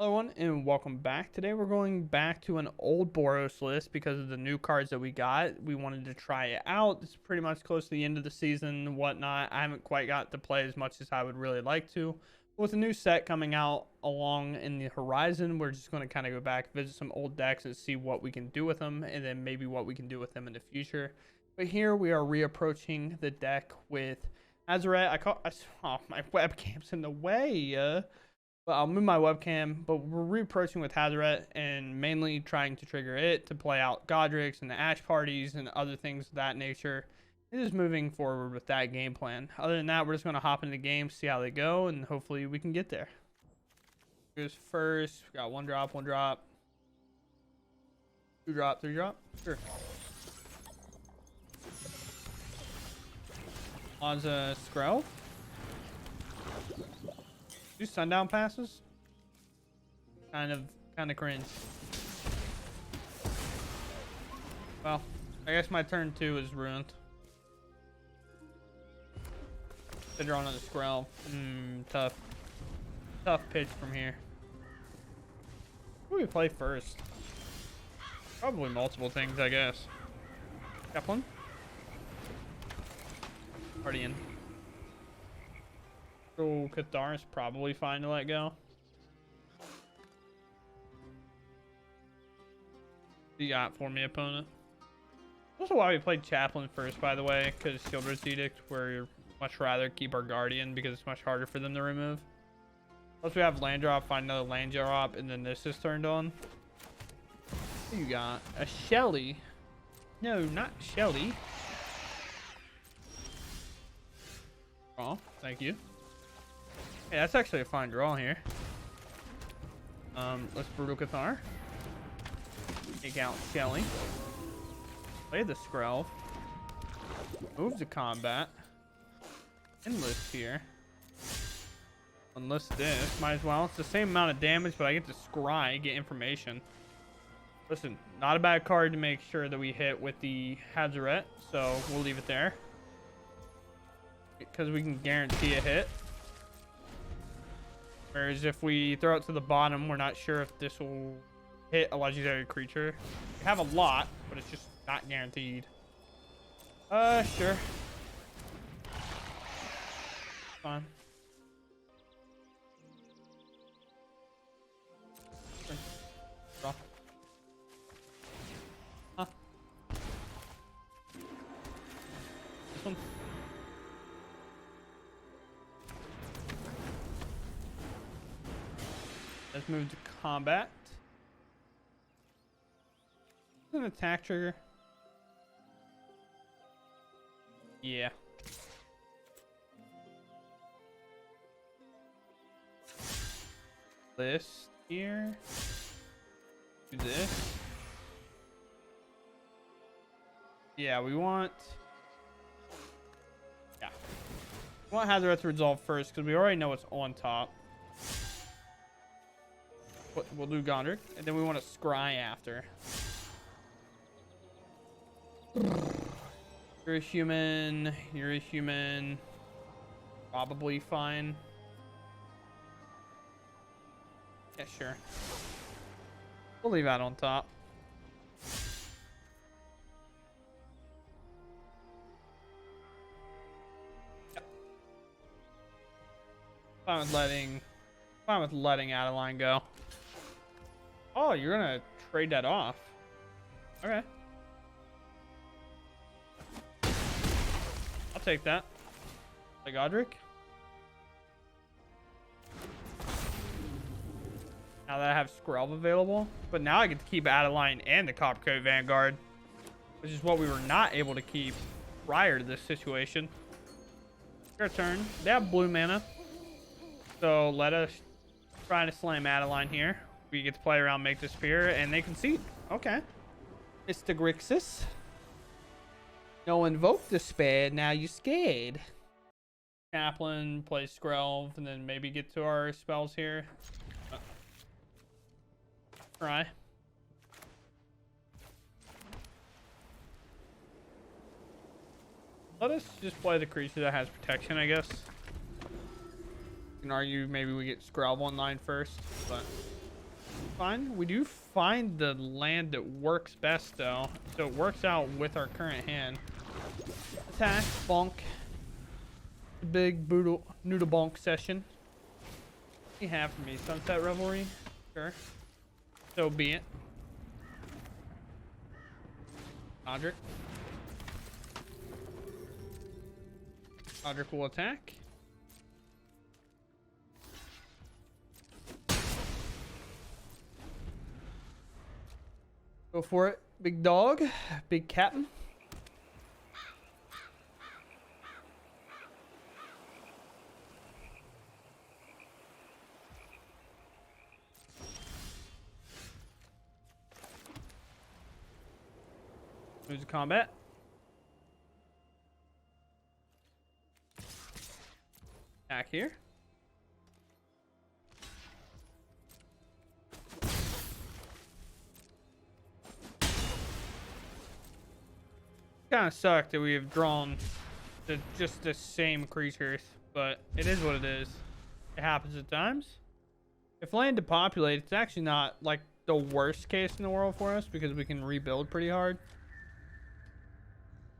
Hello everyone and welcome back. Today we're going back to an old Boros list because of the new cards that we got. We wanted to try it out. It's pretty much close to the end of the season and whatnot. I haven't quite got to play as much as I would really like to. But with a new set coming out along in the horizon, we're just going to kind of go back, visit some old decks and see what we can do with them and then maybe what we can do with them in the future. But here we are reapproaching the deck with Aggro. Oh, my webcam's in the way. But I'll move my webcam, but we're reapproaching with Hazaret and mainly trying to trigger it to play out Godric's and the Ash parties and other things of that nature. And just moving forward with that game plan. Other than that, we're just going to hop into the game, see how they go, and hopefully we can get there. Here's first. We got 1 drop, 1 drop. 2 drop, 3 drop. Sure. Lonza Skrell. 2 sundown passes, kind of cringe. Well, I guess my turn 2 is ruined. To draw another Skrell. Tough pitch from here. What do we play first? Probably multiple things, I guess. Chaplain. Guardian. Cathar is probably fine to let go. What you got for me, opponent? Also why we played Chaplain first, by the way, because Shieldred's Edict, where you'd much rather keep our Guardian because it's much harder for them to remove. Plus we have land drop, find another land drop, and then this is turned on. What you got? A Shelly? No, not Shelly. Oh, thank you. Hey, that's actually a fine draw here. Let's Brutal Cathar. Take out Shelly. Play the Skrell. Move to combat. Enlist here. Enlist this. Might as well. It's the same amount of damage, but I get to scry, get information. Listen, not a bad card to make sure that we hit with the Hazaret, so we'll leave it there. Because we can guarantee a hit. Whereas if we throw it to the bottom, we're not sure if this will hit a legendary creature. We have a lot, but it's just not guaranteed. Sure. Fine. Draw. Huh. This one. Let's move to combat. An attack trigger. Yeah. This here. Do this. Yeah, we want. Yeah. We want Hazaret to resolve first because we already know what's on top. We'll do Gondrick, and then we want to scry after. You're a human. You're a human. Probably fine. Yeah, sure. We'll leave that on top. Yep. Fine with letting Adeline go. Oh, you're gonna trade that off. Okay. I'll take that. Like Godric. Now that I have Skrelv available. But now I get to keep Adeline and the Coppercoat Vanguard. Which is what we were not able to keep prior to this situation. Your turn. They have blue mana. So let us try to slam Adeline here. We get to play around, make the spear, and they concede. Okay. Mr. Grixis. No invoke the spade, now you scared. Chaplain, play Skrelv, and then maybe get to our spells here. Try. Let us just play the creature that has protection, I guess. You can argue maybe we get Skrelv online first, but Fine. We do find the land that works best, though. So it works out with our current hand. Attack. Bonk. Big boodle noodle bonk session. What do you have for me? Sunset Revelry? Sure. So be it. Roderick. Roderick will attack. Go for it, big dog, big captain. Moves to combat. Attack here. Kind of sucked that we have drawn just the same creatures, but it is what it is. It happens at times. If land depopulate, it's actually not like the worst case in the world for us because we can rebuild pretty hard.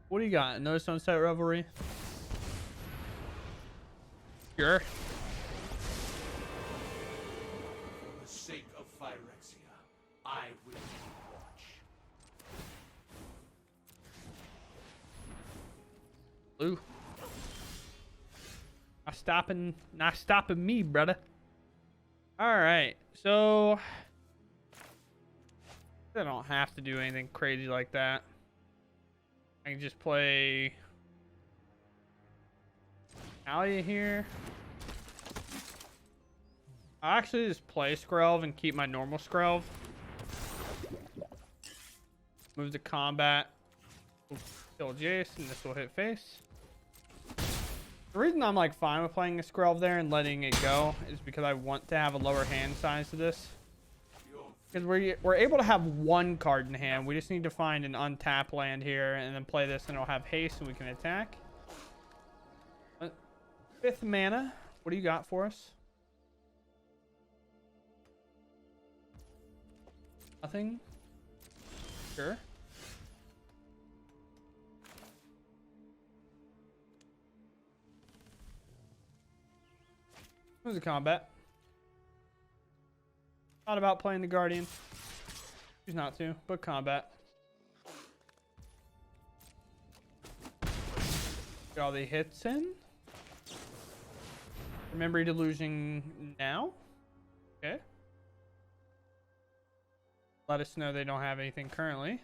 What do you got? Another Sunset Revelry? Sure. For the sake of Phyrexia, I will watch. Blue. Not stopping me, brother. Alright, so I don't have to do anything crazy like that. I can just play Alia here. I actually just play Skrelv and keep my normal Skrelv. Move to combat. Kill Jason. This will hit face. The reason I'm like fine with playing a Skrelv there and letting it go is because I want to have a lower hand size to this. Because we're able to have one card in hand. We just need to find an untapped land here and then play this and it'll have haste and we can attack. 5th mana. What do you got for us? Nothing? Sure. Who's the combat? Thought about playing the Guardian. Choose not to, but combat. Get all the hits in. Remember Delusion now. Okay. Let us know they don't have anything currently.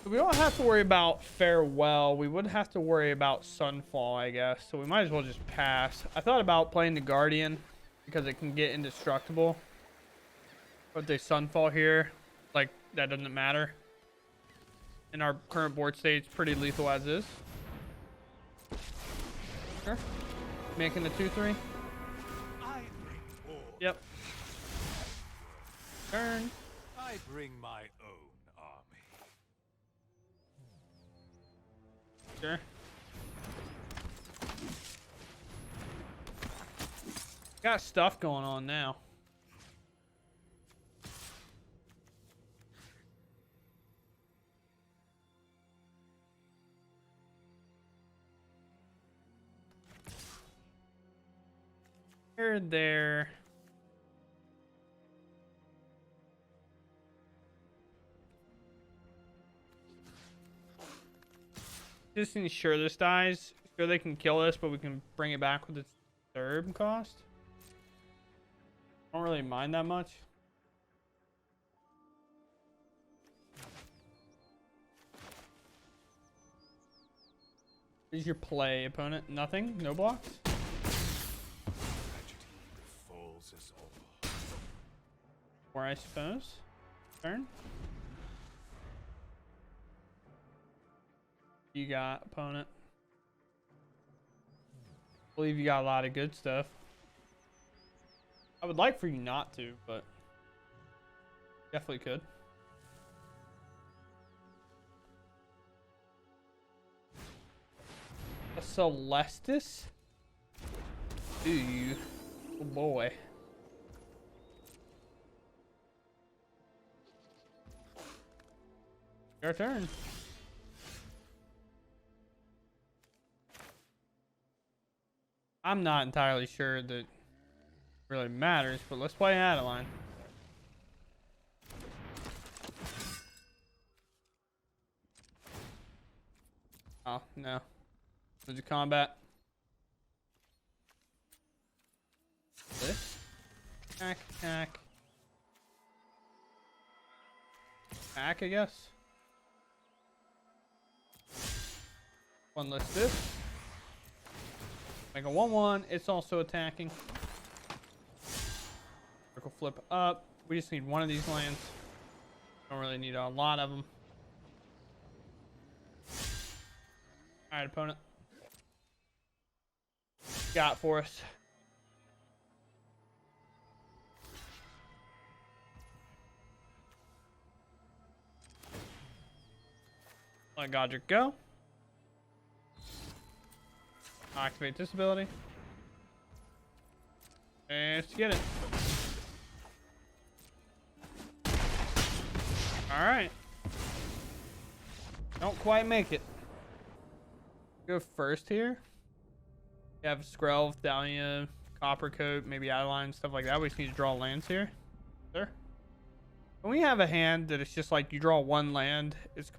So we don't have to worry about Farewell. We would have to worry about Sunfall, I guess. So we might as well just pass. I thought about playing the Guardian because it can get indestructible. But if they Sunfall here, like, that doesn't matter. In our current board state, it's pretty lethal as is. Sure. Making the 2-3. Yep. Turn. I bring my own army. Sure. Got stuff going on now. Here, there. Just ensure this dies. Sure they can kill us, but we can bring it back with its third cost. Don't really mind that much. What is your play, opponent? Nothing? No blocks? Tragedy befalls us all. Or I suppose. Turn. You got, opponent? I believe you got a lot of good stuff. I would like for you not to, but definitely could. A Celestis? Ooh. Oh boy. Your turn. I'm not entirely sure that it really matters, but let's play Adeline. Oh, no. There's a combat. This. Attack, attack. Attack, I guess. One less this. Make a 1/1. It's also attacking. Circle flip up. We just need one of these lands. Don't really need a lot of them. Alright, opponent. Got for us. Let Godric go. Activate this ability. And let's get it. Alright. Don't quite make it. Go first here. You have Skrelv, Dahlia, Coppercoat, maybe Adeline, stuff like that. We just need to draw lands here. Sure. When we have a hand that it's just like you draw one land, it's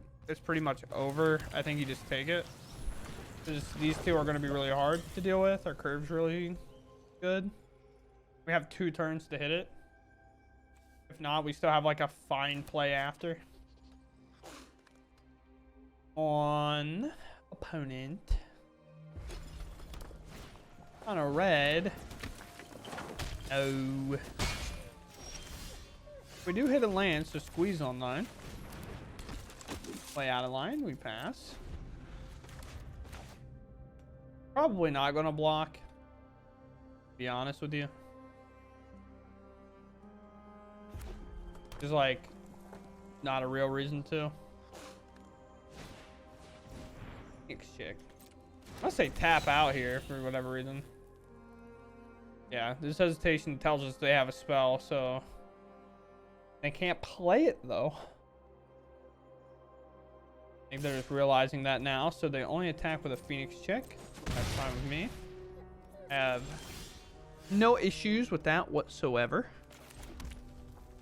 pretty much over. I think you just take it. These two are going to be really hard to deal with. Our curve's really good. We have 2 turns to hit it. If not, we still have like a fine play after. On opponent. On a red. Oh. We do hit a land, so squeeze on 9. Play out of line, we pass. Probably not gonna block, to be honest with you. There's like not a real reason to. Check. I'll say tap out here for whatever reason. Yeah, this hesitation tells us they have a spell, so they can't play it though. I think they're just realizing that now, so they only attack with a Phoenix check. That's fine with me. I have no issues with that whatsoever.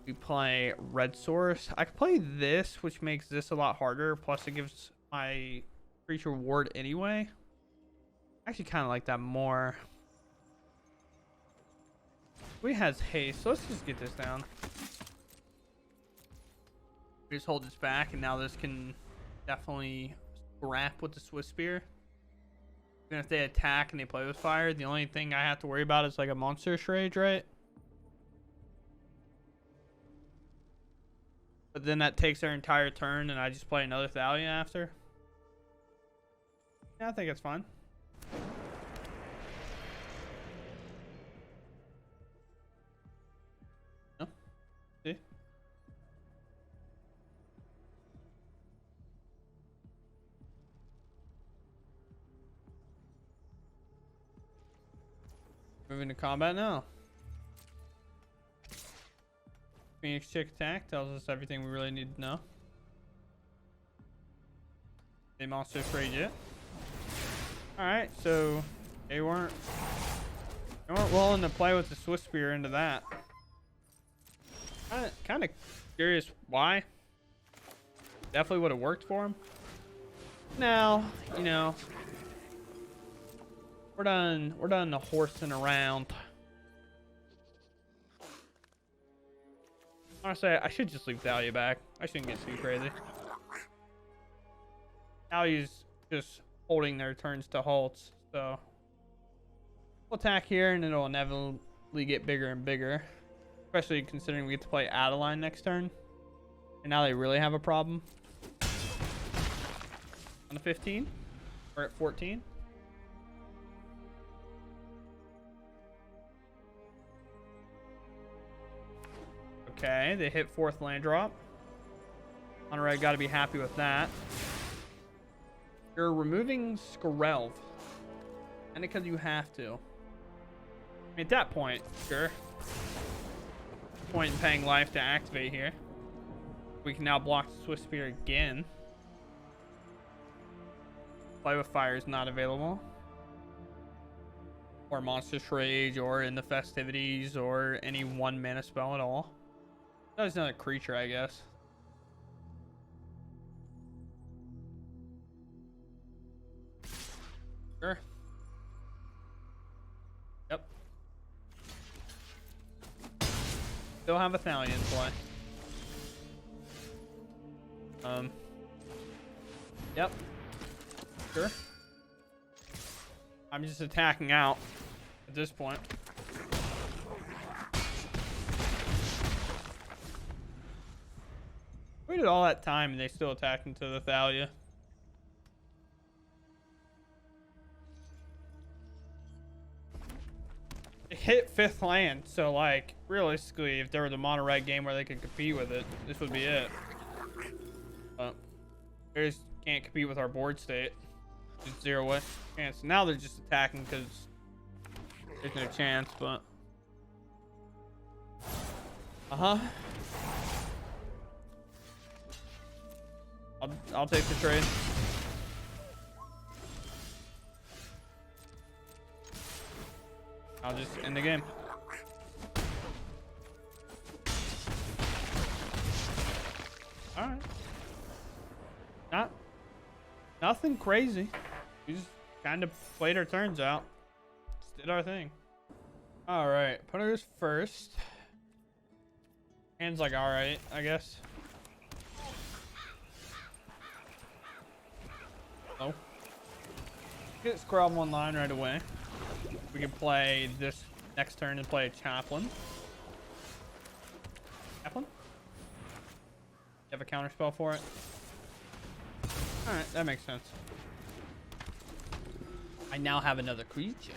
We play Red Source. I could play this, which makes this a lot harder. Plus, it gives my creature ward anyway. I actually kind of like that more. We has haste, so let's just get this down. We just hold this back, and now this can definitely scrap with the Swiss Spear. Even if they attack and they play with fire, the only thing I have to worry about is like a Monstrous Rage, right? But then that takes their entire turn, and I just play another Thalia after. Yeah, I think it's fine. No? See? Moving to combat now. Phoenix check attack tells us everything we really need to know. They monster afraid yet. Alright, so they weren't willing to play with the Swiss Spear into that. Kind of curious why. Definitely would have worked for them. Now, you know, we're done the horsing around. Honestly, I should just leave Thalia back. I shouldn't get too crazy. Thalia's just holding their turns to halts, so we'll attack here and it'll inevitably get bigger and bigger, especially considering we get to play Adeline next turn, and now they really have a problem. On the 15, we're at 14. Okay, they hit 4th land drop. Monterey got to be happy with that. You're removing Skrelv. And because you have to. I mean, at that point, sure. Point in paying life to activate here. We can now block the Swiss Spear again. Play with Fire is not available. Or Monstrous Rage, or in the Festivities, or any 1 mana spell at all. That's not a creature, I guess. Sure. Yep. Still have a Thalia in play. Yep. Sure. I'm just attacking out at this point. Waited all that time and they still attacked into the Thalia. It hit 5th land, so like realistically, if there was a mono red game where they could compete with it, this would be it. But they just can't compete with our board state. Just 0 way chance. Now they're just attacking because there's no chance, but I'll take the trade. I'll just end the game. All right. Nothing crazy. We just kind of played our turns out. Just did our thing. All right. Putters first. Hand's like all right, I guess. Oh. Get Scrub 1 line right away. We can play this next turn and play a Chaplain. Chaplain? You have a counter spell for it? Alright, that makes sense. I now have another creature.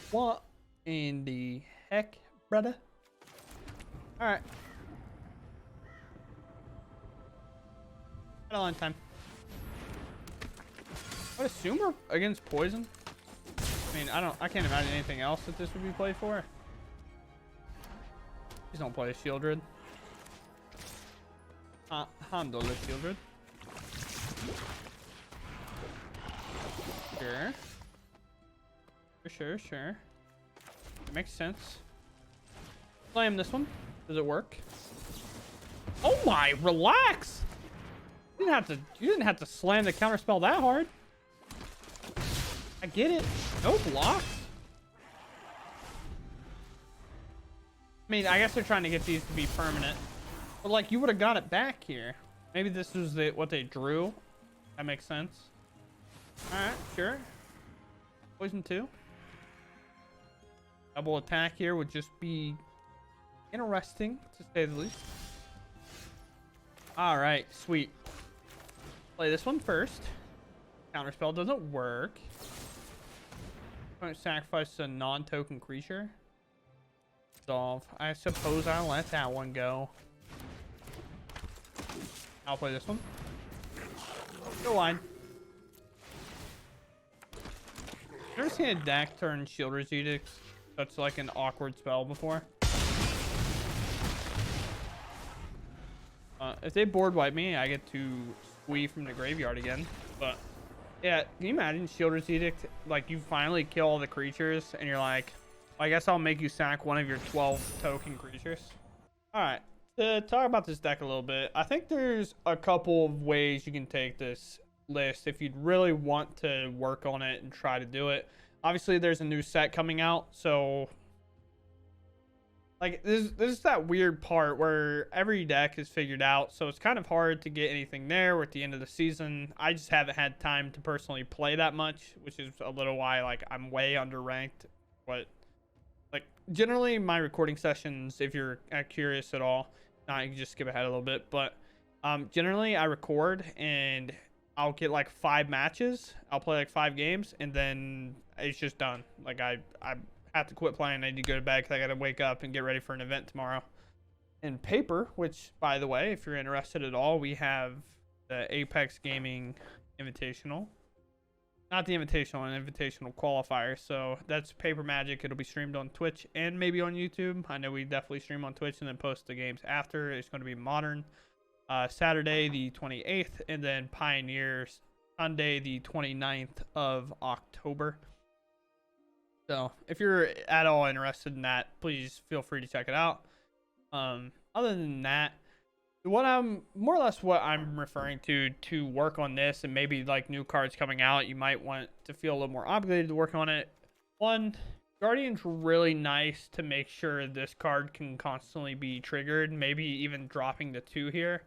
What in the heck, brother? Alright. Got a long time. I would assume we're against poison. I mean, I can't imagine anything else that this would be played for. Please don't play a Shieldred. Handle the Shieldred. Sure. It makes sense. Slam this one. Does it work? Oh my, relax! You didn't have to slam the counterspell that hard. I get it. No blocks. I mean, I guess they're trying to get these to be permanent. But like, you would have got it back here. Maybe this was what they drew. That makes sense. Alright, sure. Poison 2. Double attack here would just be interesting, to say the least. Alright, sweet. Play this one first. Counterspell doesn't work. Don't sacrifice a non-token creature. Resolve. I suppose I'll let that one go. I'll play this one. Go line. Never seen a deck turn Shieldred's Edict such like an awkward spell before. If they board wipe me, I get to squee from the graveyard again. But yeah, can you imagine Shieldred's Edict? Like, you finally kill all the creatures, and you're like, well, I guess I'll make you sack one of your 12 token creatures. All right, to talk about this deck a little bit, I think there's a couple of ways you can take this list if you'd really want to work on it and try to do it. Obviously, there's a new set coming out, so like this is that weird part where every deck is figured out, so it's kind of hard to get anything there. We're at the end of the season. I just haven't had time to personally play that much, which is a little why like I'm way underranked. But like generally my recording sessions, if you're curious at all, you can just skip ahead a little bit, but generally I record and I'll get like 5 matches. I'll play like 5 games and then it's just done. Like I have to quit playing. I need to go to bed because I got to wake up and get ready for an event tomorrow. In paper, which by the way, if you're interested at all, we have the Apex Gaming Invitational. Not the Invitational, an Invitational qualifier. So that's Paper Magic. It'll be streamed on Twitch and maybe on YouTube. I know we definitely stream on Twitch and then post the games after. It's going to be modern. Saturday the 28th, and then Pioneers Sunday the 29th of October. So if you're at all interested in that, please feel free to check it out. Other than that, what I'm more or less what I'm referring to work on this, and maybe like new cards coming out, you might want to feel a little more obligated to work on it. One, Guardian's really nice to make sure this card can constantly be triggered, maybe even dropping the 2 here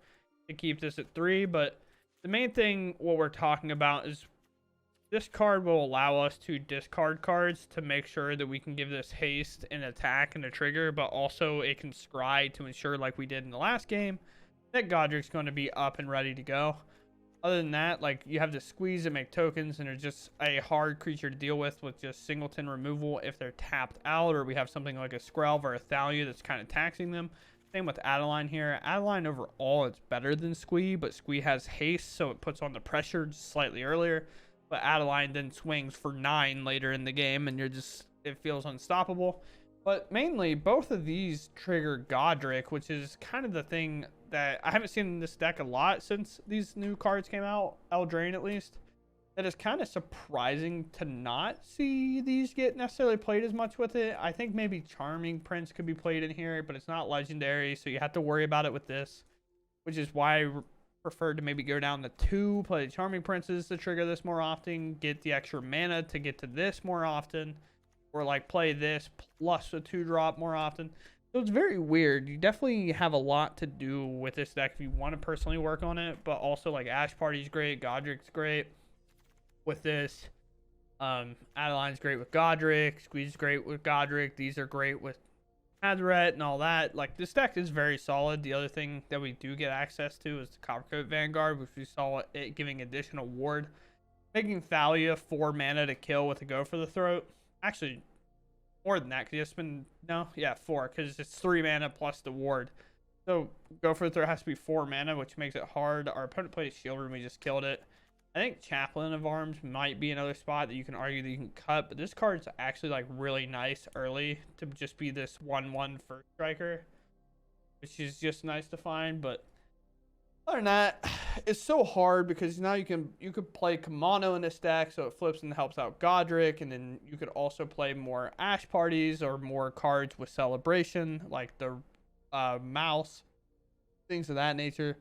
to keep this at 3. But the main thing what we're talking about is this card will allow us to discard cards to make sure that we can give this haste and attack and a trigger, but also it can scry to ensure, like we did in the last game, that Godric's going to be up and ready to go. Other than that, like, you have to squeeze and make tokens, and they're just a hard creature to deal with just singleton removal if they're tapped out, or we have something like a Skrelv or a Thalia that's kind of taxing them. Same with Adeline here. Adeline overall, it's better than Squee, but Squee has haste, so it puts on the pressure just slightly earlier. But Adeline then swings for 9 later in the game, and it feels unstoppable. But mainly, both of these trigger Godric, which is kind of the thing that I haven't seen in this deck a lot since these new cards came out, Eldraine at least. That is kind of surprising to not see these get necessarily played as much with it. I think maybe Charming Prince could be played in here, but it's not legendary, so you have to worry about it with this, which is why I preferred to maybe go down to 2, play Charming Princes to trigger this more often, get the extra mana to get to this more often, or like play this plus a 2-drop more often. So it's very weird. You definitely have a lot to do with this deck if you want to personally work on it, but also like Ash Party's great, Godric's great with this. Adeline's great with Godric, Squeeze's great with Godric. These are great with Azaret and all that. Like, this deck is very solid. The other thing that we do get access to is the Coppercoat Vanguard, which we saw it giving additional ward, making Thalia 4 mana to kill with a Go for the Throat. Actually, more than that, because you have to spend, no, yeah, 4, because it's 3 mana plus the ward. So Go for the Throat has to be 4 mana, which makes it hard. Our opponent played Shield Room, we just killed it. I think Chaplain of Arms might be another spot that you can argue that you can cut, but this card's actually like really nice early to just be this 1/1 first striker, which is just nice to find. But other than that, it's so hard because now you could play Kamano in this deck, so it flips and helps out Godric, and then you could also play more Ash Parties or more cards with Celebration, like the Mouse, things of that nature.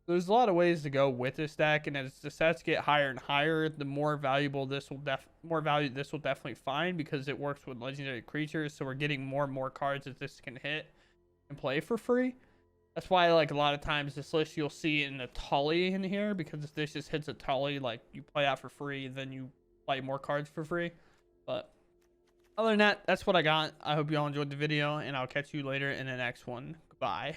There's a lot of ways to go with this deck, and as the sets get higher and higher, the more valuable this will definitely find, because it works with legendary creatures. So we're getting more and more cards that this can hit and play for free. That's why, like, a lot of times this list you'll see in a Tully in here, because if this just hits a Tully, like, you play out for free, then you play more cards for free. But other than that, that's what I got. I hope you all enjoyed the video, and I'll catch you later in the next one. Goodbye.